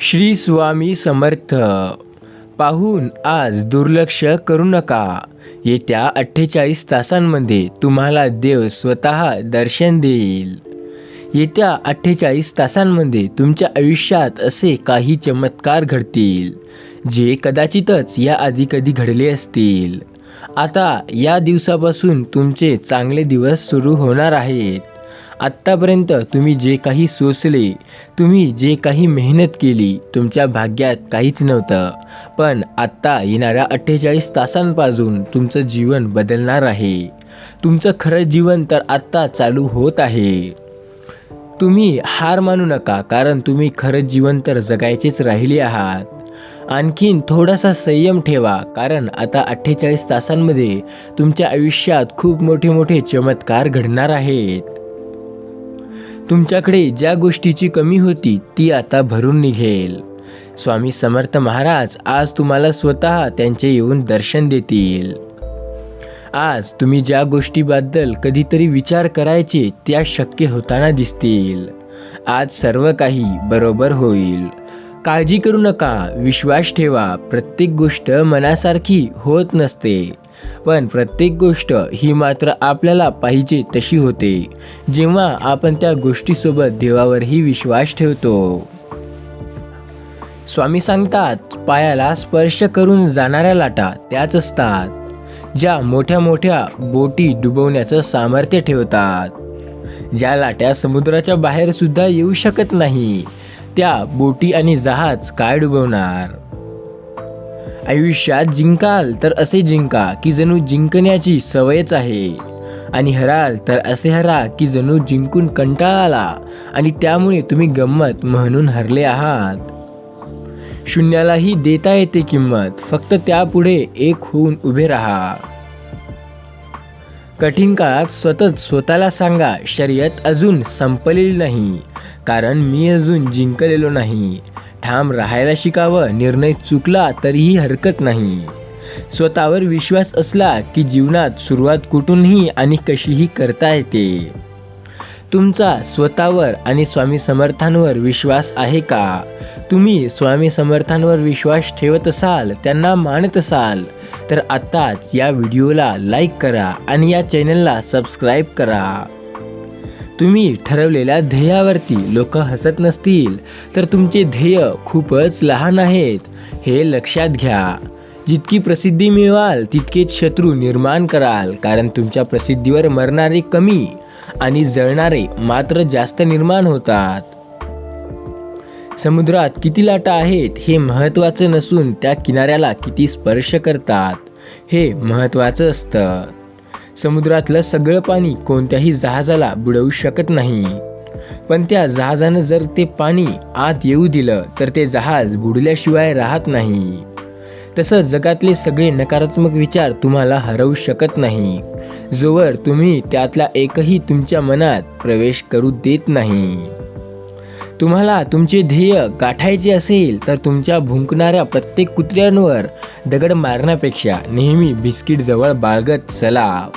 श्री स्वामी समर्थ. पाहून आज दुर्लक्ष करू नका. येत्या 48 तासांमध्ये तुम्हाला देव स्वतः दर्शन देईल. येत्या 48 तासांमध्ये तुमच्या आयुष्यात असे काही चमत्कार घडतील जे कदाचितच याआधी कधी घडले असतील. आता या दिवसापासून तुमचे चांगले दिवस सुरू होणार आहेत. आत्तापर्यंत तुम्ही जे काही सोसले, तुम्ही जे काही मेहनत केली, तुमच्या भाग्यात काहीच नव्हतं. पण आत्ता येणाऱ्या 48 तासांपासून तुमचं जीवन बदलणार आहे. तुमचं खरं जीवन तर आत्ता चालू होत आहे. तुम्ही हार मानू नका, कारण तुम्ही खरं जीवन तर जगायचेच राहिले आहात. आणखीन थोडासा संयम ठेवा, कारण आता 48 तासांमध्ये तुमच्या आयुष्यात खूप मोठे मोठे चमत्कार घडणार आहेत. तुमच्याकडे ज्या गोष्टीची कमी होती ती आता भरून निघेल. स्वामी समर्थ महाराज आज तुम्हाला स्वतः त्यांचे येऊन दर्शन देतील. आज तुम्ही ज्या गोष्टीबद्दल कधीतरी विचार करायचे त्या शक्य होताना दिसतील. आज सर्व काही बरोबर होईल. काळजी करू नका, विश्वास ठेवा. प्रत्येक गोष्ट मनासारखी होत नसते, पण प्रत्येक गोष्ट ही मात्र आपल्याला पाहिजे तशी होते जेव्हा आपण त्या गोष्टीसोबत देवावरही विश्वास ठेवतो. स्वामी सांगतात, पायाला स्पर्श करून जाणाऱ्या लाटा त्याच असतात ज्या मोठ्या मोठ्या बोटी डुबवण्याचं सामर्थ्य ठेवतात. ज्या लाट्या समुद्राच्या बाहेर सुद्धा येऊ शकत नाही, त्या बोटी आणि जहाज काय डुबवणार. आयुष्यात जिंकाल तर असे जिंका की जणू जिंकण्याची सवयच आहे, आणि हराल तर असे हरा की जणू जिंकून कंटाळा आला आणि त्यामुळे तुम्ही गंमत म्हणून हरले आहात. शून्यालाही देता येते किंमत, फक्त त्यापुढे एक होऊन उभे राहा. कठीण काळात स्वतःला सांगा, शर्यत अजून संपलेली नाही, कारण मी अजून जिंकलेलो नाही. ठाम राहायला शिकावं. निर्णय चुकला तरीही हरकत नाही. स्वतःवर विश्वास असला की जीवनात सुरुवात कुठूनही आणि कशीही करता येते. तुमचा स्वतःवर आणि स्वामी समर्थांवर विश्वास आहे का? तुम्ही स्वामी समर्थांवर विश्वास ठेवत असाल, त्यांना मानत असाल, तर आत्ताच या व्हिडिओला लाईक करा आणि या चॅनलला सबस्क्राईब करा. तुम्ही ठरवलेल्या ध्येयावरती लोक हसत नसतील तर तुमचे ध्येय खूपच लहान आहेत, हे लक्षात घ्या. जितकी प्रसिद्धी मिळवाल तितकेच शत्रू निर्माण कराल, कारण तुमच्या प्रसिद्धीवर मरणारे कमी आणि जळणारे मात्र जास्त निर्माण होतात. समुद्रात किती लाटा आहेत हे महत्त्वाचं नसून त्या किनाऱ्याला किती स्पर्श करतात हे महत्त्वाचं असतं. समुद्रातलं सगळं पाणी कोणत्याही जहाजाला बुडवू शकत नाही, पण त्या जहाजानं जर ते पाणी आत येऊ दिलं तर ते जहाज बुडल्याशिवाय राहत नाही. तसं जगातले सगळे नकारात्मक विचार तुम्हाला हरवू शकत नाही, जोवर तुम्ही त्यातला एकही तुमच्या मनात प्रवेश करू देत नाही. तुम्हाला तुमचे ध्येय गाठायचे असेल तर तुमच्या भुंकणाऱ्या प्रत्येक कुत्र्यांवर दगड मारण्यापेक्षा नेहमी बिस्किट जवळ बाळगत चला.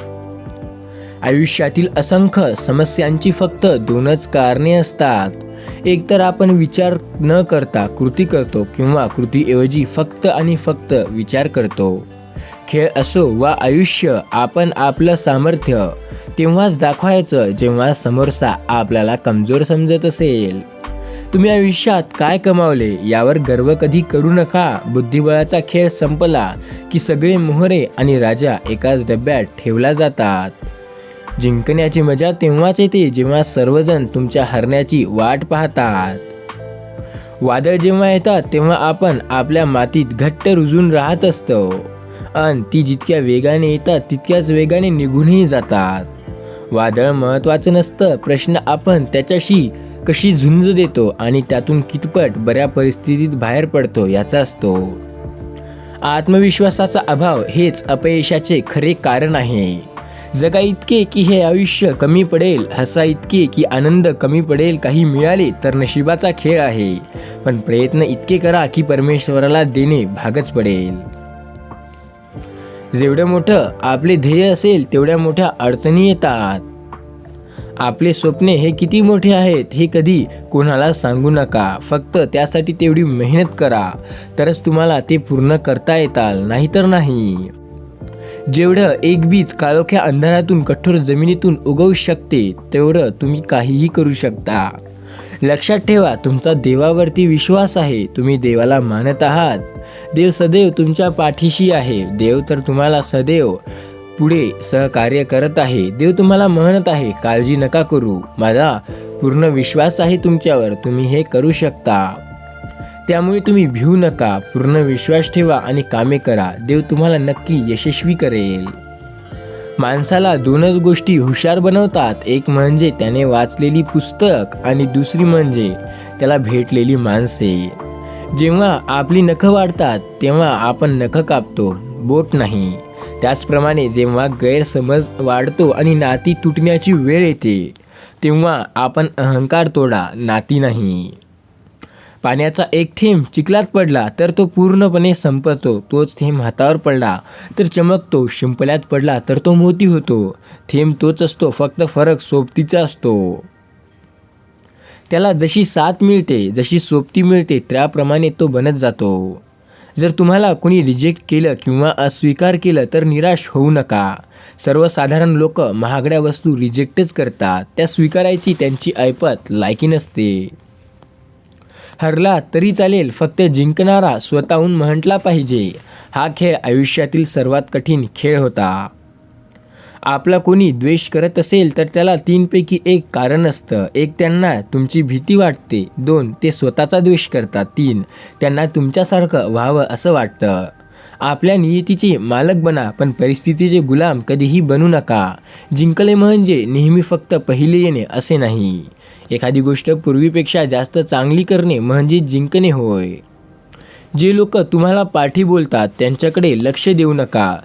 आयुष्यातील असंख्य समस्यांची फक्त 2च कारणे असतात. एक तर आपण विचार न करता कृती करतो, किंवा कृतीऐवजी फक्त आणि फक्त विचार करतो. खेळ असो वा आयुष्य, आपण आपलं सामर्थ्य तेव्हाच दाखवायचं जेव्हा समोरचा आपल्याला कमजोर समजत असेल. तुम्ही आयुष्यात काय कमावले यावर गर्व कधी करू नका. बुद्धिबळाचा खेळ संपला की सगळे मोहरे आणि राजा एकाच डब्यात ठेवला जातात. जिंकण्याची मजा तेव्हाच येते जेव्हा सर्वजण तुमच्या हरण्याची वाट पाहतात. वादळ जेव्हा येतात तेव्हा आपण आपल्या मातीत घट्ट रुजून राहत असतो, आणि ती जितक्या वेगाने येतात तितक्याच वेगाने निघूनही जातात. वादळ महत्त्वाचं नसतं, प्रश्न आपण त्याच्याशी कशी झुंज देतो आणि त्यातून कितपत बऱ्या परिस्थितीत बाहेर पडतो याचा असतो. आत्मविश्वासाचा अभाव हेच अपयशाचे खरे कारण आहे. जगा इतके की हे आयुष्य कमी पडेल, हसा इतके की आनंद कमी पडेल. काही मिळाले तर नशिबाचा खेळ आहे, पण प्रयत्न इतके करा की परमेश्वराला देणे भागच पडेल. जेवढं मोठं आपले ध्येय असेल तेवढ्या मोठ्या अडचणी येतात. आपले स्वप्ने हे किती मोठे आहेत हे कधी कोणाला सांगू नका. फक्त त्यासाठी तेवढी मेहनत करा, तरच तुम्हाला ते पूर्ण करता येताल, नाहीतर नाही. जेवढं एक बीज काळोख्या अंधारातून कठोर जमिनीतून उगवू शकते, तेवढं तुम्ही काहीही करू शकता. लक्षात ठेवा, तुमचा देवावरती विश्वास आहे. तुम्ही देवाला मानत आहात. देव सदैव तुमच्या पाठीशी आहे. देव तर तुम्हाला सदैव पुढे सहकार्य करत आहे. देव तुम्हाला म्हणत आहे, काळजी नका करू, माझा पूर्ण विश्वास आहे तुमच्यावर, तुम्ही हे करू शकता. त्यामुळे तुम्ही भिवू नका, पूर्ण विश्वास ठेवा आणि कामे करा. देव तुम्हाला नक्की यशस्वी करेल. माणसाला दोनच गोष्टी हुशार बनवतात, एक म्हणजे त्याने वाचलेली पुस्तक आणि दुसरी म्हणजे त्याला भेटलेली माणसे. जेव्हा आपली नखं वाढतात तेव्हा आपण नखं कापतो, बोट नाही. त्याचप्रमाणे जेव्हा गैरसमज वाढतो आणि नाती तुटण्याची वेळ येते, तेव्हा आपण अहंकार तोडा, नाती नाही. पाण्याचा एक थेंब चिखलात पडला तर तो पूर्णपणे संपतो. तोच थेंब हातावर पडला तर चमकतो, शिंपल्यात पडला तर तो मोती होतो. थेंब तोच असतो, फक्त फरक सोबतीचा असतो. त्याला जशी साथ मिळते, जशी सोबती मिळते, त्याप्रमाणे तो बनत जातो. जर तुम्हाला कोणी रिजेक्ट केलं किंवा अस्वीकार केलं तर निराश होऊ नका. सर्वसाधारण लोक महागड्या वस्तू रिजेक्टच करतात, त्या स्वीकारायची त्यांची ऐपत लायकी नसते. हरला तरी चालेल, फक्त जिंकणारा स्वतःहून म्हटला पाहिजे. हा खेळ आयुष्यातील सर्वात कठीण खेळ होता. आपला कोणी द्वेष करत असेल तर त्याला 3 पैकी 1 कारण असतं. 1 त्यांना तुमची भीती वाटते, 2 ते स्वतःचा द्वेष करतात, 3 त्यांना तुमच्यासारखं व्हावं असं वाटतं. आपल्या नियतीचे मालक बना, पण परिस्थितीचे गुलाम कधीही बनू नका. जिंकले म्हणजे नेहमी फक्त पहिले येणे असे नाही. एखादी गोष्ट पूर्वीपेक्षा जास्त चांगली करणे म्हणजे जिंकणे होय. जे लोक तुम्हाला पाठी बोलतात त्यांच्याकडे लक्ष देऊ नका.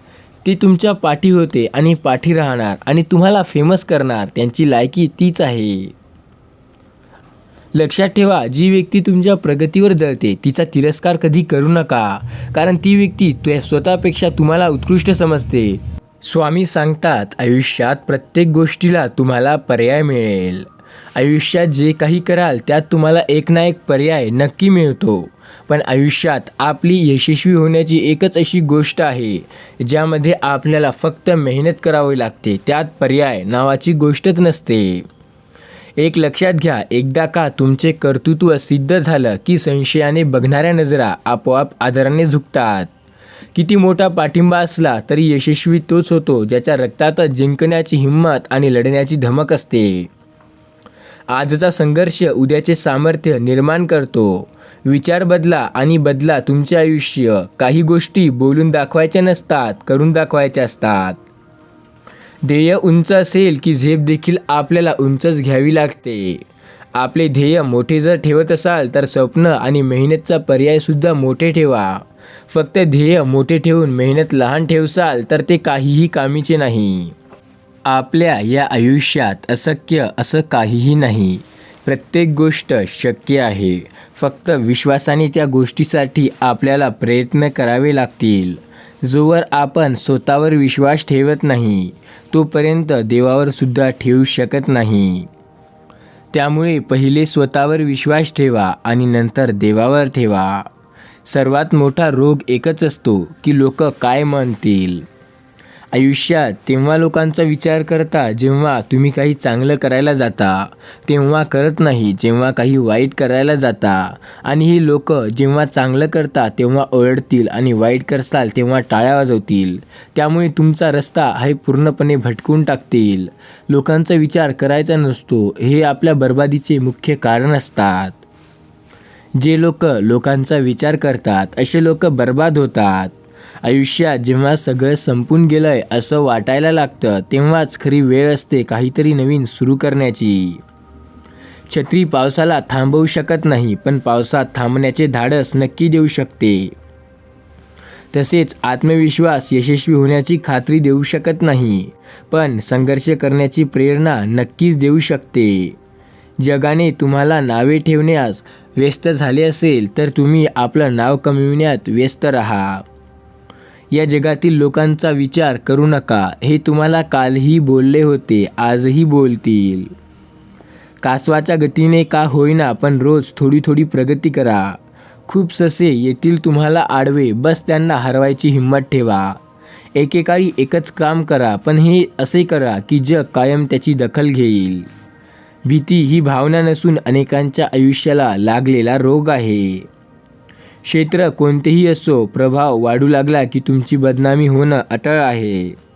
ते तुमच्या पाठी होते आणि पाठी राहणार आणि तुम्हाला फेमस करणार. त्यांची लायकी तीच आहे. लक्षात ठेवा, जी व्यक्ती तुमच्या प्रगतीवर जळते तिचा तिरस्कार कधी करू नका, कारण ती व्यक्ती स्वतःपेक्षा तुम्हाला उत्कृष्ट समजते. स्वामी सांगतात, आयुष्यात प्रत्येक गोष्टीला तुम्हाला पर्याय मिळेल. आयुष्यात जे काही कराल त्यात तुम्हाला एक ना एक पर्याय नक्की मिळतो. पण आयुष्यात आपली यशस्वी होण्याची एकच अशी गोष्ट आहे ज्यामध्ये आपल्याला फक्त मेहनत करावी लागते. त्यात पर्याय नावाची गोष्टच नसते. एक लक्षात घ्या, एकदा का तुमचे कर्तृत्व सिद्ध झालं की संशयाने बघणाऱ्या नजरा आपोआप आदराने झुकतात. किती मोठा पाठिंबा असला तरी यशस्वी तोच होतो ज्याच्या रक्तात जिंकण्याची हिंमत आणि लढण्याची धमक असते. आजचा संघर्ष उद्याचे सामर्थ्य निर्माण करतो. विचार बदला आणि बदला तुमचे आयुष्य. काही गोष्टी बोलून दाखवायच्या नसतात, करून दाखवायच्या असतात. ध्येय उंच असेल की झेप देखील आपल्याला उंचच घ्यावी लागते. आपले ध्येय मोठे जर ठेवत असाल तर स्वप्न आणि मेहनतचा पर्यायसुद्धा मोठे ठेवा. फक्त ध्येय मोठे ठेवून मेहनत लहान ठेवसाल तर ते काहीही कामीचे नाही. आपल्या या आयुष्यात अशक्य असं काहीही नाही. प्रत्येक गोष्ट शक्य आहे. फक्त विश्वासाने त्या गोष्टीसाठी आपल्याला प्रयत्न करावे लागतील. जोवर आपण स्वतःवर विश्वास ठेवत नाही तोपर्यंत देवावर सुद्धा ठेवू शकत नाही. त्यामुळे पहिले स्वतःवर विश्वास ठेवा आणि नंतर देवावर ठेवा. सर्वात मोठा रोग एकच असतो की लोक काय म्हणतील. आयुष्यात तेव्हा लोकांचा विचार करता जेव्हा तुम्ही काही चांगलं करायला जाता, तेव्हा करत नाही जेव्हा काही वाईट करायला जाता. आणि ही लोक जेव्हा चांगलं करता तेव्हा ओरडतील आणि वाईट करसाल तेव्हा टाळ्या वाजवतील. त्यामुळे तुमचा रस्ता हे पूर्णपणे भटकून टाकतील. लोकांचा विचार करायचा नसतो हे आपल्या बर्बादीचे मुख्य कारण असतात. जे लोक लोकांचा विचार करतात असे लोक बर्बाद होतात. आयुष्यात जेव्हा सगळं संपून गेलंय असं वाटायला लागतं तेव्हाच खरी वेळ असते काहीतरी नवीन सुरू करण्याची. छत्री पावसाला थांबवू शकत नाही, पण पावसात थांबण्याचे धाडस नक्की देऊ शकते. तसेच आत्मविश्वास यशस्वी होण्याची खात्री देऊ शकत नाही, पण संघर्ष करण्याची प्रेरणा नक्कीच देऊ शकते. जगाने तुम्हाला नावे ठेवण्यास व्यस्त झाले असेल तर तुम्ही आपलं नाव कमविण्यात व्यस्त राहा. या जगातील लोकांचा विचार करू नका. हे तुम्हाला कालही बोलले होते, आजही बोलतील. कासवाच्या गतीने का होईना पण रोज थोडी थोडी प्रगती करा. खूप ससे येतील तुम्हाला आडवे, बस त्यांना हरवायची हिंमत ठेवा. एकेकाळी एकच काम करा, पण हे असे करा की जग कायम त्याची दखल घेईल. भीती ही भावना नसून अनेकांच्या आयुष्याला लागलेला रोग आहे. क्षेत्र कोणतेही असो, प्रभाव वाढू लागला की तुमची बदनामी होणं अटळ आहे.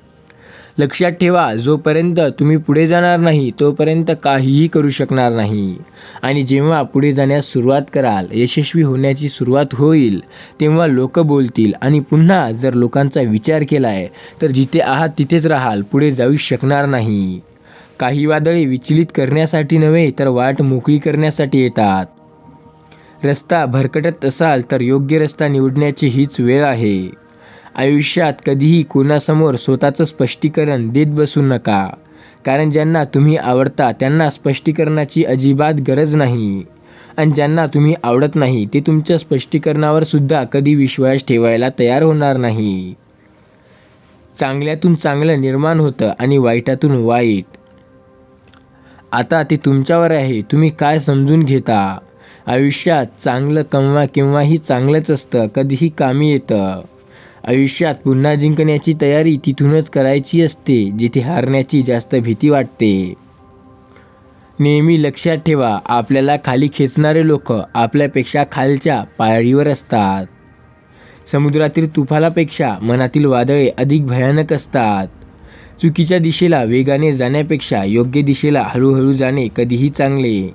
लक्षात ठेवा, जोपर्यंत तुम्ही पुढे जाणार नाही तोपर्यंत काहीही करू शकणार नाही. आणि जेव्हा पुढे जाण्यास सुरुवात कराल, यशस्वी होण्याची सुरुवात होईल, तेव्हा लोक बोलतील. आणि पुन्हा जर लोकांचा विचार केलाय तर जिथे आहात तिथेच राहाल, पुढे जाऊ शकणार नाही. काही वादळे विचलित करण्यासाठी नव्हे तर वाट मोकळी करण्यासाठी येतात. रस्ता भरकटत असाल तर योग्य रस्ता निवडण्याची हीच वेळ आहे. आयुष्यात कधीही कोणासमोर स्वतःचं स्पष्टीकरण देत बसू नका, कारण ज्यांना तुम्ही आवडता त्यांना स्पष्टीकरणाची अजिबात गरज नाही. आणि ज्यांना तुम्ही आवडत नाही ते तुमच्या स्पष्टीकरणावर सुद्धा कधी विश्वास ठेवायला तयार होणार नाही. चांगल्यातून चांगलं निर्माण होतं आणि वाईटातून वाईट. आता ते तुमच्यावर आहे, तुम्ही काय समजून घेता. आयुष्यात चांगलं केव्हाही चांगलंच असतं, कधीही कामी येतं. आयुष्यात पुन्हा जिंकण्याची तयारी तिथूनच करायची असते जिथे हारण्याची जास्त भीती वाटते. नेहमी लक्षात ठेवा, आपल्याला खाली खेचणारे लोक आपल्यापेक्षा खालच्या पायरीवर असतात. समुद्रातील तुफानापेक्षा मनातील वादळे अधिक भयानक असतात. चुकीच्या दिशेला वेगाने जाण्यापेक्षा योग्य दिशेला हळूहळू जाणे कधीही चांगले.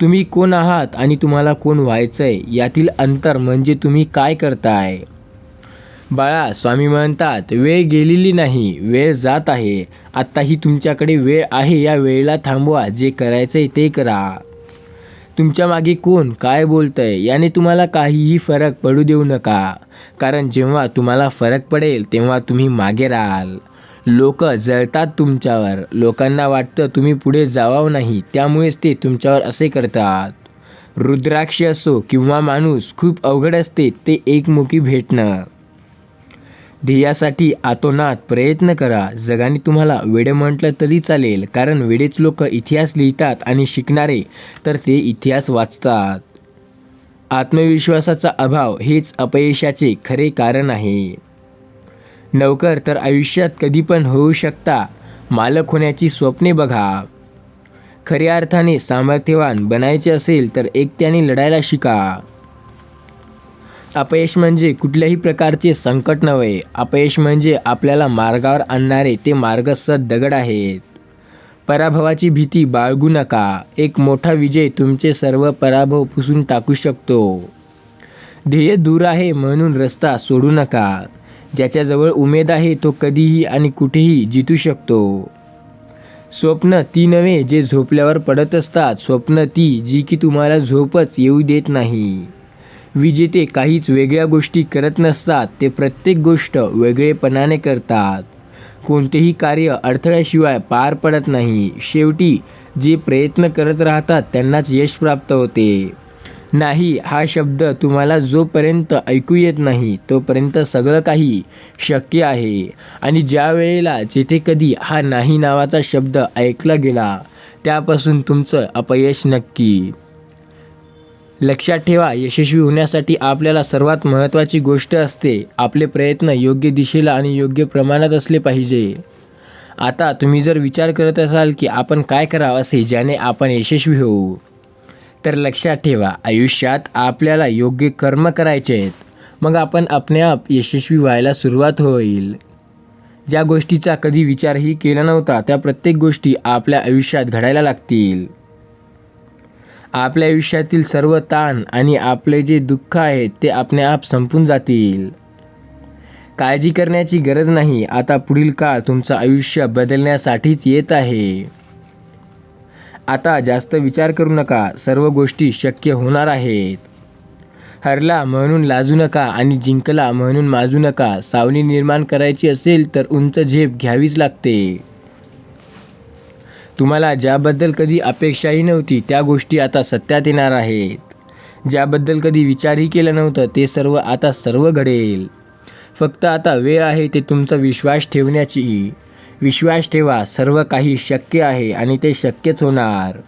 तुम्ही कोण आहात आणि तुम्हाला कोण व्हायचंय यातील अंतर म्हणजे तुम्ही काय करताय. बाळा, स्वामी म्हणतात, वेळ गेलेली नाही, वेळ जात आहे. आत्ताही तुमच्याकडे वेळ आहे. या वेळेला थांबवा, जे करायचंय ते करा. तुमच्या मागे कोण काय बोलतंय याने तुम्हाला काहीही फरक पडू देऊ नका, कारण जेव्हा तुम्हाला फरक पडेल तेव्हा तुम्ही मागे राहाल. लोक जळतात तुमच्यावर. लोकांना वाटतं तुम्ही पुढे जावावं नाही, त्यामुळेच ते तुमच्यावर असे करतात. रुद्राक्ष असो किंवा माणूस, खूप अवघड असते ते एकमुखी भेटणं. ध्येयासाठी आतोनात प्रयत्न करा. जगाने तुम्हाला वेडे म्हटलं तरी चालेल, कारण वेडेच लोक इतिहास लिहितात आणि शिकणारे तर ते इतिहास वाचतात. आत्मविश्वासाचा अभाव हेच अपयशाचे खरे कारण आहे. नोकर तर आयुष्यात कधी पण होऊ शकता. मालक होण्याची स्वप्ने बघा. खऱ्या अर्थाने सामर्थ्यवान बनायचे असेल तर एकट्याने लढायला शिका. अपयश म्हणजे कुठल्याही प्रकारचे संकट नव्हे. अपयश म्हणजे आपल्याला मार्गावर आणणारे ते मार्गसत दगड आहेत. पराभवाची भीती बाळगू नका. एक मोठा विजय तुमचे सर्व पराभव पुसून टाकू शकतो. ध्येय दूर आहे म्हणून रस्ता सोडू नका. ज्याच्याजवळ उमेद आहे तो कधीही आणि कुठेही जितू शकतो. स्वप्न ती नव्हे जे झोपल्यावर पडत असतात, स्वप्न ती जी की तुम्हाला झोपच येऊ देत नाही. विजेते काहीच वेगळ्या गोष्टी करत नसतात, ते प्रत्येक गोष्ट वेगळेपणाने करतात. कोणतेही कार्य अडथळ्याशिवाय पार पडत नाही. शेवटी जे प्रयत्न करत राहतात त्यांनाच यश प्राप्त होते. नाही हा शब्द तुम्हाला जोपर्यंत ऐकू येत नाही तोपर्यंत सगळं काही शक्य आहे. आणि ज्या वेळेला जेथे कधी हा नाही नावाचा शब्द ऐकला गेला त्यापासून तुमचं अपयश नक्की. लक्षात ठेवा, यशस्वी होण्यासाठी आपल्याला सर्वात महत्त्वाची गोष्ट असते आपले प्रयत्न योग्य दिशेला आणि योग्य प्रमाणात असले पाहिजे. आता तुम्ही जर विचार करत असाल की आपण काय करावं असे ज्याने आपण यशस्वी होऊ, तर लक्षात ठेवा, आयुष्यात आपल्याला योग्य कर्म करायचे आहेत. मग आपण आपणआप यशस्वी व्हायला सुरुवात होईल. ज्या गोष्टीचा कधी विचारही केला नव्हता त्या प्रत्येक गोष्टी आपल्या आयुष्यात घडायला लागतील. आपल्या आयुष्यातील सर्व ताण आणि आपले जे दुःख आहेत ते आपणआप संपून जातील. काळजी करण्याची गरज नाही. आता पुढील काळ तुमचं आयुष्य बदलण्यासाठीच येत आहे. आता जास्त विचार करू नका. सर्व गोष्टी शक्य होणार आहेत. हरला म्हणून लाजू नका आणि जिंकला म्हणून माजू नका. सावली निर्माण करायची असेल तर उंच झेप घ्यावीच लागते. तुम्हाला ज्याबद्दल कधी अपेक्षाही नव्हती त्या गोष्टी आता सत्यात येणार आहेत. ज्याबद्दल कधी विचारही केला नव्हता ते सर्व आता सर्व घडेल. फक्त आता वेळ आहे ते तुमचा विश्वास ठेवण्याची. विश्वास ठेवा, सर्व काही शक्य आहे आणि ते शक्यच होणार.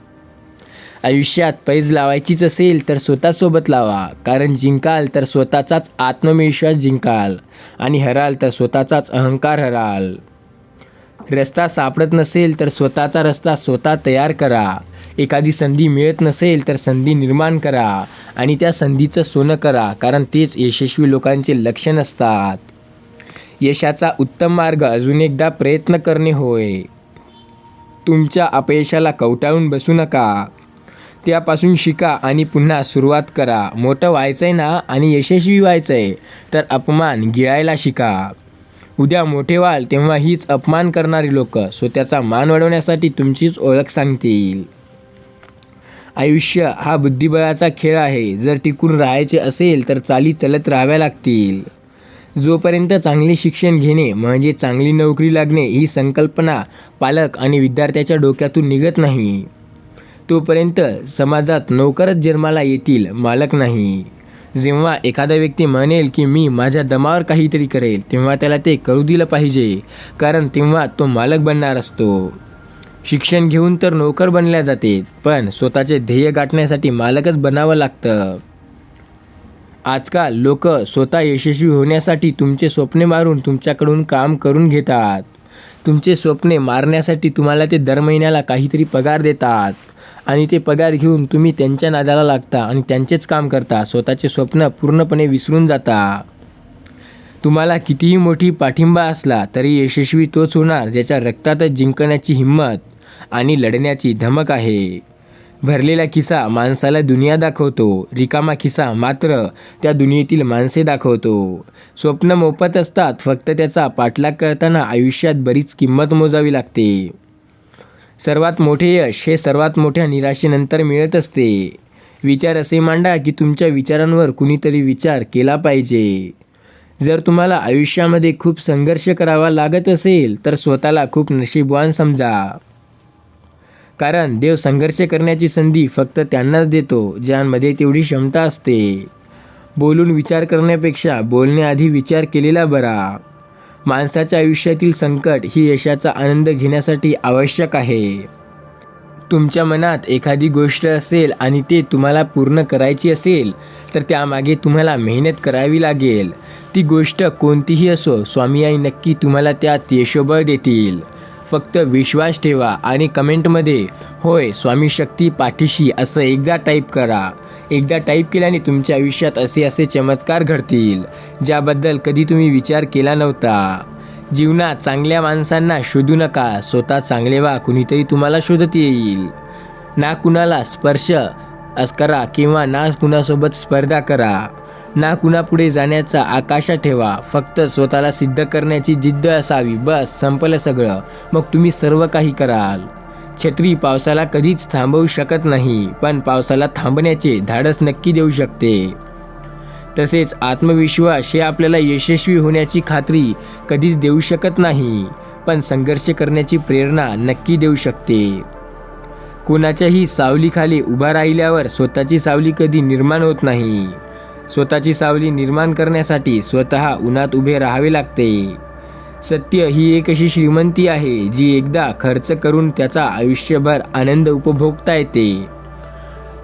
आयुष्यात पैज लावायचीच असेल तर स्वतःसोबत लावा, कारण जिंकाल तर स्वतःचाच आत्मविश्वास जिंकाल आणि हराल तर स्वतःचाच अहंकार हराल. रस्ता सापडत नसेल तर स्वतःचा रस्ता स्वतः तयार करा. एखादी संधी मिळत नसेल तर संधी निर्माण करा आणि त्या संधीचं सोनं करा, कारण तेच यशस्वी लोकांचे लक्षण असतात. यशाचा उत्तम मार्ग अजून एकदा प्रयत्न करणे होय. तुमच्या अपयशाला कवटाळून बसू नका. त्यापासून शिका आणि पुन्हा सुरुवात करा. मोठं व्हायचं आहे ना आणि यशस्वी व्हायचं आहे तर अपमान गिळायला शिका. उद्या मोठे व्हाल तेव्हा हीच अपमान करणारी लोक स्वतःचा मान वाढवण्यासाठी तुमचीच ओळख सांगतील. आयुष्य हा बुद्धिबळाचा खेळ आहे. जर टिकून राहायचे असेल तर चाली चालत राहाव्या लागतील. जोपर्यंत चांगले शिक्षण घेणे म्हणजे चांगली नोकरी लागणे ही संकल्पना पालक आणि विद्यार्थ्याच्या डोक्यातून निघत नाही, तोपर्यंत समाजात नोकरच जन्माला येतील, मालक नाही. जेव्हा एखादा व्यक्ती म्हणेल की मी माझ्या दमावर काहीतरी करेल, तेव्हा त्याला ते करू दिलं पाहिजे, कारण तेव्हा तो मालक बनणार असतो. शिक्षण घेऊन तर नोकर बनल्या जाते, पण स्वतःचे ध्येय गाठण्यासाठी मालकच बनावं लागतं. आजकाल लोक स्वतः यशस्वी होण्यासाठी तुमचे स्वप्ने मारून तुमच्याकडून काम करून घेतात. तुमचे स्वप्ने मारण्यासाठी तुम्हाला ते दर महिन्याला काहीतरी पगार देतात आणि ते पगार घेऊन तुम्ही त्यांच्या नादाला लागता आणि त्यांचेच काम करता. स्वतःचे स्वप्न पूर्णपणे विसरून जाता. तुम्हाला कितीही मोठी पाठिंबा असला तरी यशस्वी तोच होणार ज्याच्या रक्तातच जिंकण्याची हिंमत आणि लढण्याची धमक आहे. भरलेला खिसा माणसाला दुनिया दाखवतो, रिकामा खिसा मात्र त्या दुनियेतील माणसे दाखवतो. स्वप्न मोफत असतात, फक्त त्याचा पाठलाग करताना आयुष्यात बरीच किंमत मोजावी लागते. सर्वात मोठे यश हे सर्वात मोठ्या निराशेनंतर मिळत असते. विचार असे मांडा की तुमच्या विचारांवर कुणीतरी विचार केला पाहिजे. जर तुम्हाला आयुष्यामध्ये खूप संघर्ष करावा लागत असेल तर स्वतःला खूप नशीबवान समजा, कारण देव संघर्ष करण्याची संधी फक्त त्यांनाच देतो ज्यांमध्ये तेवढी क्षमता असते. बोलून विचार करण्यापेक्षा बोलण्याआधी विचार केलेला बरा. माणसाच्या आयुष्यातील संकट ही यशाचा आनंद घेण्यासाठी आवश्यक आहे. तुमच्या मनात एखादी गोष्ट असेल आणि ते तुम्हाला पूर्ण करायची असेल तर त्यामागे तुम्हाला मेहनत करावी लागेल. ती गोष्ट कोणतीही असो, स्वामी आई नक्की तुम्हाला त्यात यशोबळ देतील. फक्त विश्वास ठेवा आणि कमेंटमध्ये होय स्वामी शक्ती पाठीशी असं एकदा टाईप करा. एकदा टाईप केल्याने तुमच्या आयुष्यात असे चमत्कार घडतील ज्याबद्दल कधी तुम्ही विचार केला नव्हता. जीवनात चांगल्या माणसांना शोधू नका, स्वतः चांगले व्हा, कुणीतरी तुम्हाला शोधत येईल. ना कुणाला स्पर्श करा किंवा ना कुणासोबत स्पर्धा करा, ना कुणापुढे जाण्याचा आकाशा ठेवा. फक्त स्वतःला सिद्ध करण्याची जिद्द असावी, बस संपलं सगळं. मग तुम्ही सर्व काही कराल. छत्री पावसाला कधीच थांबवू शकत नाही, पण पावसाला थांबण्याचे धाडस नक्की देऊ शकते. तसेच आत्मविश्वास हे आपल्याला यशस्वी होण्याची खात्री कधीच देऊ शकत नाही, पण संघर्ष करण्याची प्रेरणा नक्की देऊ शकते. कोणाच्याही सावलीखाली उभा राहिल्यावर स्वतःची सावली कधी निर्माण होत नाही. स्वतःची सावली निर्माण करण्यासाठी स्वतः उन्हात उभे राहावे लागते. सत्य ही एक अशी श्रीमंती आहे जी एकदा खर्च करून त्याचा आयुष्यभर आनंद उपभोगता येते,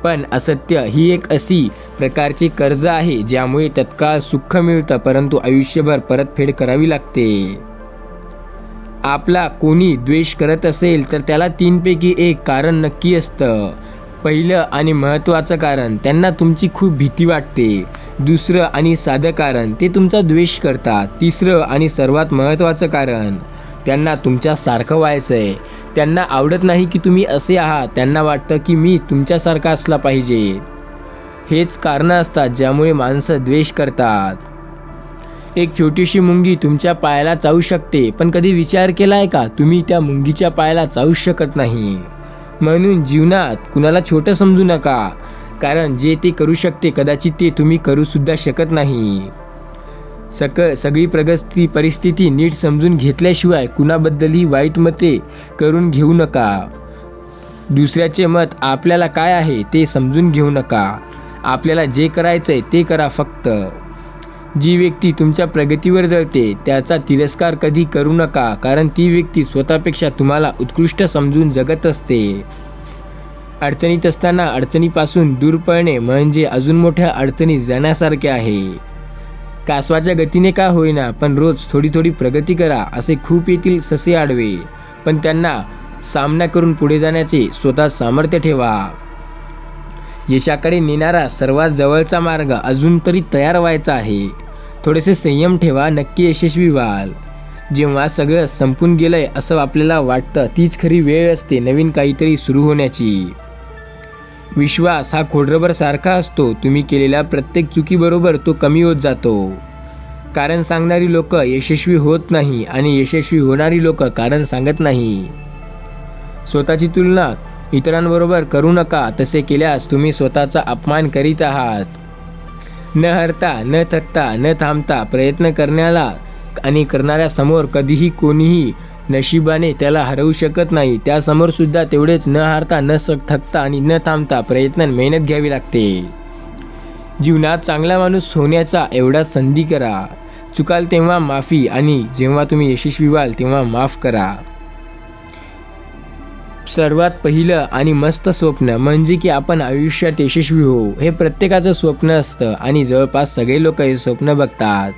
पण असत्य ही एक अशी प्रकारचे कर्ज आहे ज्यामुळे तत्काळ सुख मिळतं परंतु आयुष्यभर परतफेड करावी लागते. आपला कोणी द्वेष करत असेल तर त्याला 3 पैकी 1 कारण नक्की असतं. पहिलं आणि महत्त्वाचं कारण, त्यांना तुमची खूप भीती वाटते. दुसरं आणि साधं कारण, ते तुमचा द्वेष करतात. तिसरं आणि सर्वात महत्त्वाचं कारण, त्यांना तुमच्यासारखं व्हायचं आहे. त्यांना आवडत नाही की तुम्ही असे आहात, त्यांना वाटतं की मी तुमच्यासारखा असला पाहिजे. हेच कारणं असतात ज्यामुळे माणसं द्वेष करतात. एक छोटीशी मुंगी तुमच्या पायाला चावू शकते, पण कधी विचार केला आहे का तुम्ही त्या मुंगीच्या पायाला चावू शकत नाही. म्हणून जीवनात कुणाला छोटं समजू नका, कारण जे ते करू शकते कदाचित ते तुम्ही करूसुद्धा शकत नाही. सगळी परिस्थिती नीट समजून घेतल्याशिवाय कुणाबद्दलही वाईट मते करून घेऊ नका. दुसऱ्याचे मत आपल्याला काय आहे ते समजून घेऊ नका. आपल्याला जे करायचं आहे ते करा फक्त. जी व्यक्ती तुमच्या प्रगतीवर जळते त्याचा तिरस्कार कधी करू नका, कारण ती व्यक्ती स्वतःपेक्षा तुम्हाला उत्कृष्ट समजून जगत असते. अडचणीत असताना अडचणीपासून दूर पळणे म्हणजे अजून मोठ्या अडचणीत जाण्यासारखे आहे. कासवाच्या गतीने का होईना पण रोज थोडी थोडी प्रगती करा असे खूप येतील ससे आडवे, पण त्यांना सामना करून पुढे जाण्याचे स्वतः सामर्थ्य ठेवा. यशाकडे नेणारा सर्वात जवळचा मार्ग अजून तरी तयार व्हायचा आहे. थोडेसे संयम ठेवा, नक्की यशस्वी व्हाल. जेव्हा सगळं संपून गेलंय असं आपल्याला वाटतं तीच खरी वेळ असते नवीन काहीतरी सुरू होण्याची. विश्वास हा खोडरबर सारखा असतो. तुम्ही केलेल्या प्रत्येक चुकीबरोबर तो कमी होत जातो. कारण सांगणारी लोक यशस्वी होत नाही आणि यशस्वी होणारी लोक कारण सांगत नाही. स्वतःची तुलना इतरांबरोबर करू नका. तसे केल्यास तुम्ही स्वतःचा अपमान करीत आहात. न हरता, न थकता, न थांबता प्रयत्न करण्याला आणि करणाऱ्या समोर कधीही कोणीही नशिबाने त्याला हरवू शकत नाही. त्यासमोर सुद्धा तेवढेच न हारता, न थकता आणि न थांबता प्रयत्न मेहनत घ्यावी लागते. जीवनात चांगला माणूस होण्याचा एवढा संधी करा. चुकाल तेव्हा माफी आणि जेव्हा तुम्ही यशस्वी व्हाल तेव्हा माफ करा. सर्वात पहिलं आणि मस्त स्वप्न म्हणजे की आपण आयुष्यात यशस्वी होऊ हे प्रत्येकाचं स्वप्न असतं आणि जवळपास सगळे लोक हे स्वप्न बघतात.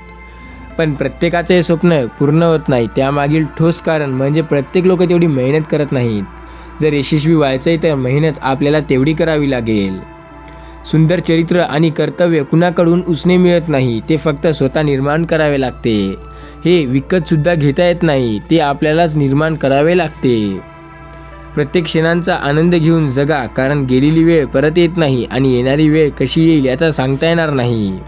पण प्रत्येकाचं हे स्वप्न पूर्ण होत नाही. त्यामागील ठोस कारण म्हणजे प्रत्येक लोक तेवढी मेहनत करत नाहीत. जर यशस्वी व्हायचं आहे तर मेहनत आपल्याला तेवढी करावी लागेल. सुंदर चरित्र आणि कर्तव्य कुणाकडून उसने मिळत नाही. ते फक्त स्वतः निर्माण करावे लागते. हे विकतसुद्धा घेता येत नाही. ते आपल्यालाच निर्माण करावे लागते. प्रत्येक क्षणांचा आनंद घेऊन जगा, कारण गेलेली वेळ परत येत नाही आणि येणारी वेळ कशी येईल याचा सांगता येणार नाही.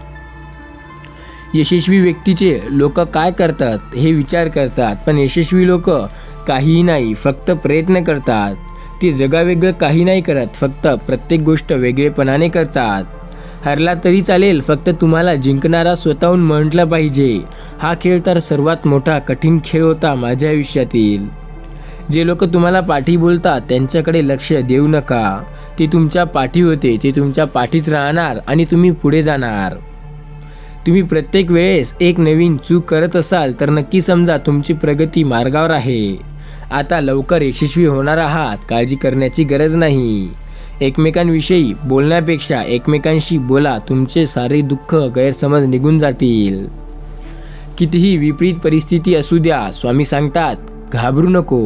यशस्वी व्यक्तीचे लोक काय करतात हे विचार करतात, पण यशस्वी लोक काहीही नाही, फक्त प्रयत्न करतात. ते जगावेगळं काही नाही करत, फक्त प्रत्येक गोष्ट वेगळेपणाने करतात. हरला तरी चालेल, फक्त तुम्हाला जिंकणारा स्वतःहून म्हटलं पाहिजे. हा खेळ तर सर्वात मोठा कठीण खेळ होता माझ्या आयुष्यातील. जे लोक तुम्हाला पाठी बोलतात त्यांच्याकडे लक्ष देऊ नका. ते तुमच्या पाठी होते, ते तुमच्या पाठीच राहणार आणि तुम्ही पुढे जाणार. तुम्ही प्रत्येक वेळेस एक नवीन चूक करत असाल तर नक्की समजा तुमची प्रगती मार्गावर आहे. आता लवकर यशस्वी होणार आहात, काळजी करण्याची गरज नाही. एकमेकांविषयी बोलण्यापेक्षा एकमेकांशी बोला. तुमचे सारे दुःख गैरसमज निघून जातील. कितीही विपरीत परिस्थिती असू द्या, स्वामी सांगतात घाबरू नको.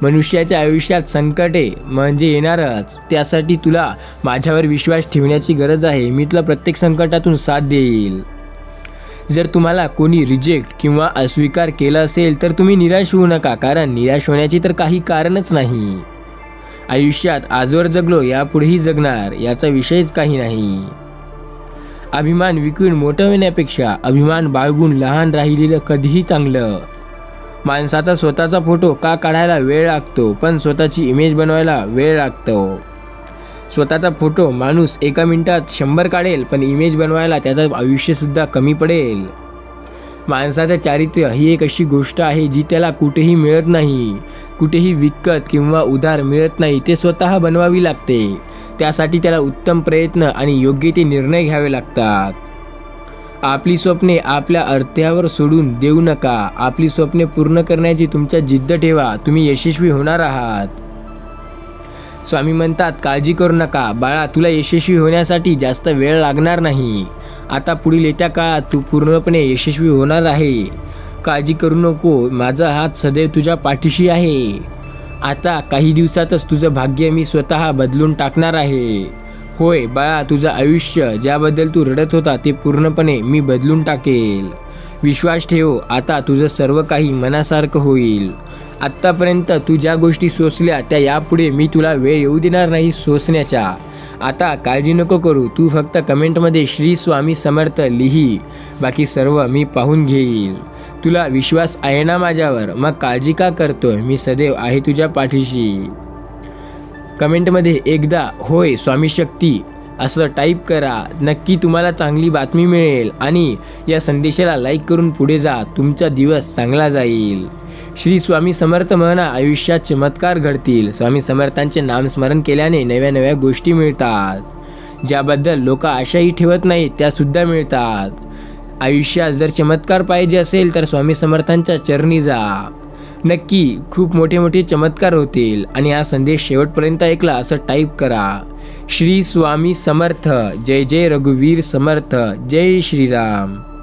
मनुष्याच्या आयुष्यात संकटे म्हणजे येणारच. त्यासाठी तुला माझ्यावर विश्वास ठेवण्याची गरज आहे. मी तुला प्रत्येक संकटातून साथ देईल. जर तुम्हाला कोणी रिजेक्ट किंवा अस्वीकार केला असेल तर तुम्ही निराश होऊ नका, कारण निराश होण्याची तर काही कारणच नाही. आयुष्यात आजवर जगलो यापुढेही जगणार, याचा विषयच काही नाही. अभिमान विकून मोठं होण्यापेक्षा अभिमान बाळगून लहान राहिलेलं कधीही चांगलं. माणसाचा स्वतःचा फोटो का काढायला वेळ लागतो, पण स्वतःची इमेज बनवायला वेळ लागतो. स्वतःचा फोटो माणूस एका मिनिटात 100 काढेल, पण इमेज बनवायला त्याचं आयुष्यसुद्धा कमी पडेल. माणसाचं चारित्र्य ही एक अशी गोष्ट आहे जी त्याला कुठेही मिळत नाही, कुठेही विकत किंवा उधार मिळत नाही. ते स्वतः बनवावी लागते. त्यासाठी त्याला उत्तम प्रयत्न आणि योग्य ते निर्णय घ्यावे लागतात. आपली स्वप्ने आपल्या अर्थ्यावर सोडून देऊ नका. आपली स्वप्ने पूर्ण करण्याची तुमच्या जिद्द ठेवा. तुम्ही यशस्वी होणार आहात. स्वामी म्हणतात काळजी करू नका बाळा, तुला यशस्वी होण्यासाठी जास्त वेळ लागणार नाही. आता पुढील येत्या काळात तू पूर्णपणे यशस्वी होणार आहे. काळजी करू नको, माझा हात सदैव तुझ्या पाठीशी आहे. आता काही दिवसातच तुझं भाग्य मी स्वतः बदलून टाकणार आहे. होय बाळा, तुझं आयुष्य ज्याबद्दल तू रडत होता ते पूर्णपणे मी बदलून टाकेल. विश्वास ठेव, आता तुझं सर्व काही मनासारखं होईल. आत्तापर्यंत तू ज्या गोष्टी सोसल्या त्या यापुढे मी तुला वेळ येऊ देणार नाही सोसण्याच्या. आता काळजी नको करू, तू फक्त कमेंटमध्ये श्री स्वामी समर्थ लिही, बाकी सर्व मी पाहून घेईल. तुला विश्वास आहे ना माझ्यावर, मग काळजी का करतोय? मी सदैव आहे तुझ्या पाठीशी. कमेंटमध्ये एकदा होय स्वामी शक्ती असं टाईप करा. नक्की तुम्हाला चांगली बातमी मिळेल आणि या संदेशाला लाईक करून पुढे जा. तुमचा दिवस चांगला जाईल. श्री स्वामी समर्थ म्हणा, आयुष्यात चमत्कार घडतील. स्वामी समर्थांचे नामस्मरण केल्याने नव्या नव्या गोष्टी मिळतात. ज्याबद्दल लोक आशाही ठेवत नाहीत त्यासुद्धा मिळतात. आयुष्यात जर चमत्कार पाहिजे असेल तर स्वामी समर्थांच्या चरणी जा. नक्की खूप मोठे मोठे चमत्कार होतील. आणि हा संदेश शेवटपर्यंत ऐकला असं टाईप करा. श्री स्वामी समर्थ. जय जय रघुवीर समर्थ. जय श्रीराम.